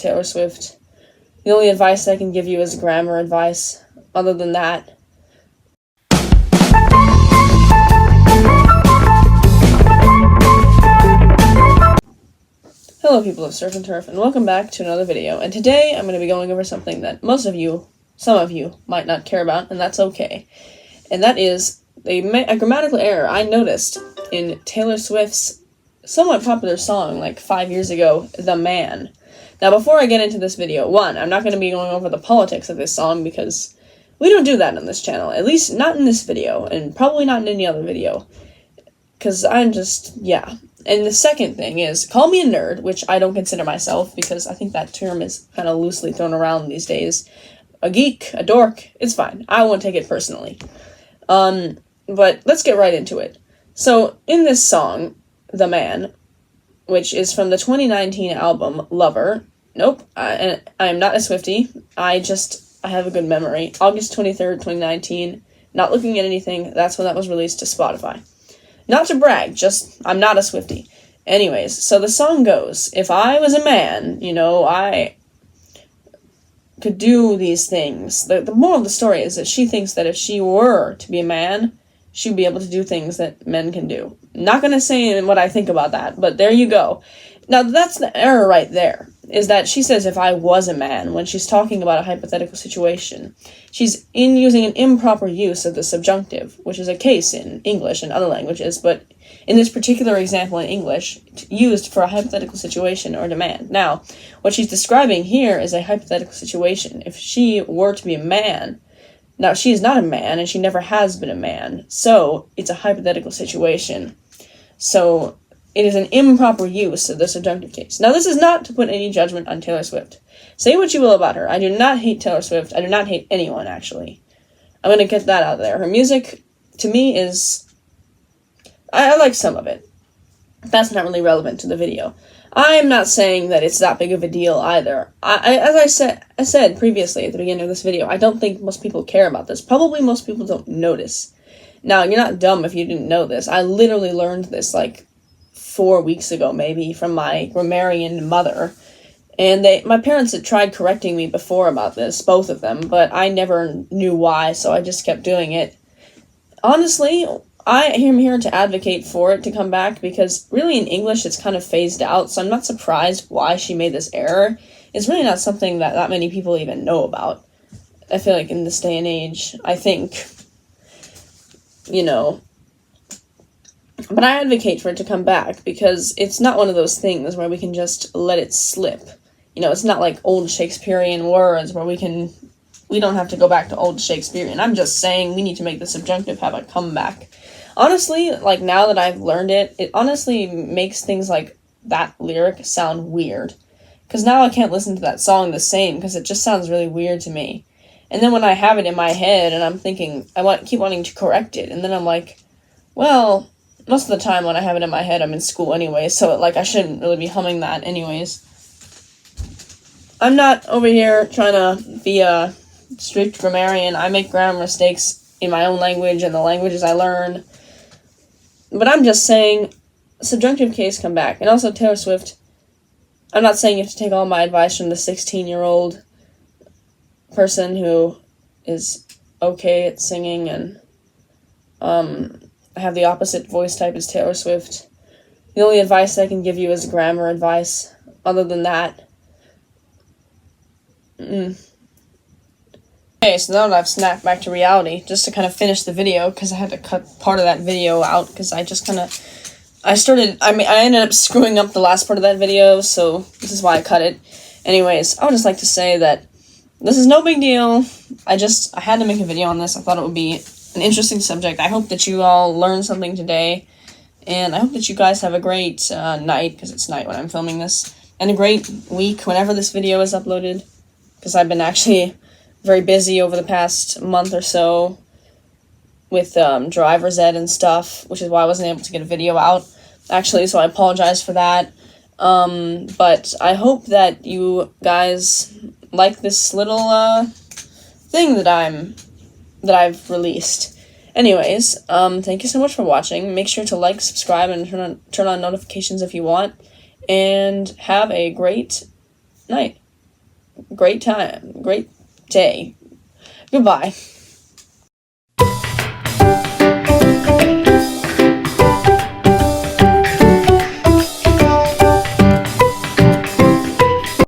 Taylor Swift. The only advice I can give you is grammar advice. Other than that, hello people of Surf and Turf, and welcome back to another video. And today I'm going to be going over something that some of you might not care about, and that's okay. And that is a grammatical error I noticed in Taylor Swift's somewhat popular song like 5 years ago, The Man. Now, before I get into this video, one, I'm not going to be going over the politics of this song because we don't do that on this channel. At least not in this video, and probably not in any other video. Because I'm just, yeah. And the second thing is, call me a nerd, which I don't consider myself because I think that term is kind of loosely thrown around these days. A geek, a dork, it's fine. I won't take it personally. But let's get right into it. So, in this song, The Man, which is from the 2019 album Lover. Nope, I am not a Swiftie. I have a good memory. August 23rd, 2019. Not looking at anything. That's when that was released to Spotify. Not to brag, just I'm not a Swiftie. Anyways, so the song goes, if I was a man, I could do these things. The moral of the story is that she thinks that if she were to be a man, she'd be able to do things that men can do. Not going to say what I think about that, but there you go. Now, that's the error right there, is that she says if I was a man when she's talking about a hypothetical situation. She's using an improper use of the subjunctive, which is a case in English and other languages, but in this particular example in English, used for a hypothetical situation or demand. Now, what she's describing here is a hypothetical situation. If she were to be a man, now she is not a man and she never has been a man, so it's a hypothetical situation. So it is an improper use of the subjunctive case. Now, this is not to put any judgment on Taylor Swift. Say what you will about her. I do not hate Taylor Swift. I do not hate anyone, actually. I'm going to get that out there. Her music, to me, is... I like some of it. That's not really relevant to the video. I'm not saying that it's that big of a deal either. As I said previously at the beginning of this video, I don't think most people care about this. Probably most people don't notice. Now, you're not dumb if you didn't know this. I literally learned this, 4 weeks ago, maybe, from my grammarian mother. And my parents had tried correcting me before about this, both of them, but I never knew why, so I just kept doing it. Honestly, I am here to advocate for it to come back, because really in English it's kind of phased out, so I'm not surprised why she made this error. It's really not something that many people even know about. I feel like in this day and age, I think, But I advocate for it to come back, because it's not one of those things where we can just let it slip. It's not like old Shakespearean words where we don't have to go back to old Shakespearean. I'm just saying we need to make the subjunctive have a comeback. Honestly, now that I've learned it, it honestly makes things like that lyric sound weird. Because now I can't listen to that song the same, because it just sounds really weird to me. And then when I have it in my head and I'm thinking, keep wanting to correct it, and then I'm like, well, most of the time when I have it in my head, I'm in school anyway, so I shouldn't really be humming that anyways. I'm not over here trying to be a strict grammarian. I make grammar mistakes in my own language and the languages I learn. But I'm just saying, subjunctive case, come back. And also, Taylor Swift, I'm not saying you have to take all my advice from the 16-year-old person who is okay at singing and have the opposite voice type as Taylor Swift. The only advice I can give you is grammar advice. Other than that, Okay, so now that I've snapped back to reality, just to kind of finish the video, because I had to cut part of that video out, because I ended up screwing up the last part of that video, so this is why I cut it. Anyways, I would just like to say that this is no big deal. I had to make a video on this. I thought it would be an interesting subject. I hope that you all learned something today, and I hope that you guys have a great night, because it's night when I'm filming this, and a great week whenever this video is uploaded, because I've been actually very busy over the past month or so with driver's ed and stuff, which is why I wasn't able to get a video out, actually, so I apologize for that. But I hope that you guys like this little thing that I've released. Anyways, thank you so much for watching. Make sure to like, subscribe, and turn on notifications if you want. And have a great night. great time, great day. Goodbye.